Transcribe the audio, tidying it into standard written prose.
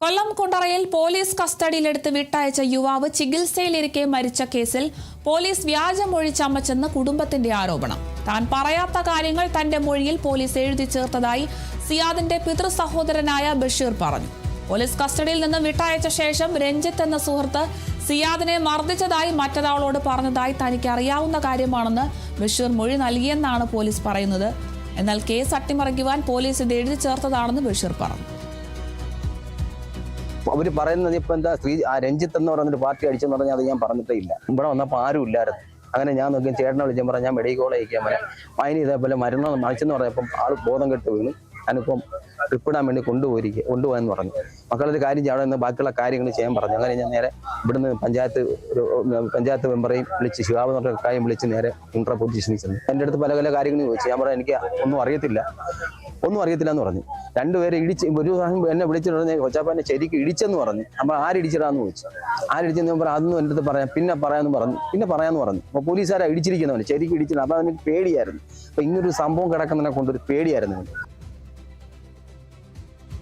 കൊല്ലം കുണ്ടറയിൽ police കസ്റ്റഡിയിലെടുത്ത് വിട്ടയച്ച യുവാവ് ചികിത്സയിലിരിക്കെ മരിച്ച കേസിൽ പോലീസ് വ്യാജമൊഴി ചമച്ചെന്ന് കുടുംബത്തിന്റെ ആരോപണം. താൻ പറയാത്ത കാര്യങ്ങൾ തന്റെ മൊഴിയിൽ പോലീസ് എഴുതി ചേർത്തതായി സിയാദിന്റെ പിതൃ സഹോദരനായ ബഷീർ പറഞ്ഞു. പോലീസ് കസ്റ്റഡിയിൽ നിന്ന് വിട്ടയച്ച ശേഷം രഞ്ജിത്ത് എന്ന സുഹൃത്ത് സിയാദിനെ മർദ്ദിച്ചതായി മറ്റൊരാളോട് പറഞ്ഞതായി തനിക്ക് അറിയാവുന്ന കാര്യമാണെന്ന് ബഷീർ മൊഴി നൽകിയെന്നാണ് പോലീസ് പറയുന്നത്. എന്നാൽ കേസ് അട്ടിമറിക്കുവാൻ പോലീസ് ഇത് എഴുതി ചേർത്തതാണെന്ന് ബഷീർ പറഞ്ഞു. അവർ പറയുന്നത് ഇപ്പം എന്താ രഞ്ജിത്ത് എന്ന് പറയുന്നൊരു പാർട്ടി അടിച്ചെന്ന് പറഞ്ഞാൽ അത് ഞാൻ പറഞ്ഞിട്ടേ ഇല്ല. ഇവിടെ വന്നപ്പോൾ ആരും ഇല്ലായിരുന്നു. അങ്ങനെ ഞാൻ നോക്കി ചേട്ടനെ വിളിച്ചാൽ പറഞ്ഞാൽ ഞാൻ മെഡിക്കൽ കോളേജ് അയക്കാൻ പറയാം. അതിന് ഇതേപോലെ മരണം മരിച്ചെന്ന് പറഞ്ഞപ്പം ആൾ ബോധം കെട്ട് വീണ് ഞാനിപ്പം ട്രിപ്പിടാൻ വേണ്ടി കൊണ്ടുപോകാന്ന് പറഞ്ഞു. മക്കളൊരു കാര്യം അവിടെ നിന്ന് ബാക്കിയുള്ള കാര്യങ്ങൾ ചെയ്യാൻ പറഞ്ഞു. അങ്ങനെ ഞാൻ നേരെ ഇവിടുന്ന് പഞ്ചായത്ത് മെമ്പറേയും വിളിച്ച് ശിവാബ് എന്ന് പറഞ്ഞ കാര്യം വിളിച്ച് നേരെ കുണ്ടറ പോലീസ് സ്റ്റേഷനിൽ ചെന്നു. എൻ്റെ അടുത്ത് പല കാര്യങ്ങളും ചോദിച്ചു. ഞാൻ പറഞ്ഞു എനിക്ക് ഒന്നും അറിയത്തില്ല എന്ന് പറഞ്ഞു. രണ്ടുപേരെ ഇടിച്ച് ഒരു എന്നെ വിളിച്ചിട്ട് പറഞ്ഞ കൊച്ചാപ്പനെ ശരിക്കും ഇടിച്ചെന്ന് പറഞ്ഞു. അപ്പോൾ ആരിടിച്ചിടാന്ന് ചോദിച്ചു. ആരിടിച്ചെന്ന് പറഞ്ഞു അതൊന്നും എൻ്റെ അടുത്ത് പറയാം പിന്നെ പറയാന്ന് പറഞ്ഞു. അപ്പോൾ പോലീസുകാരെ ഇടിച്ചിരിക്കുന്നവന് ശരിക്കും ഇടിച്ചിട്ട്. അപ്പോൾ അവന് പേടിയായിരുന്നു. അപ്പോൾ ഇങ്ങനൊരു സംഭവം കിടക്കുന്നതിനെ കൊണ്ടൊരു പേടിയായിരുന്നു.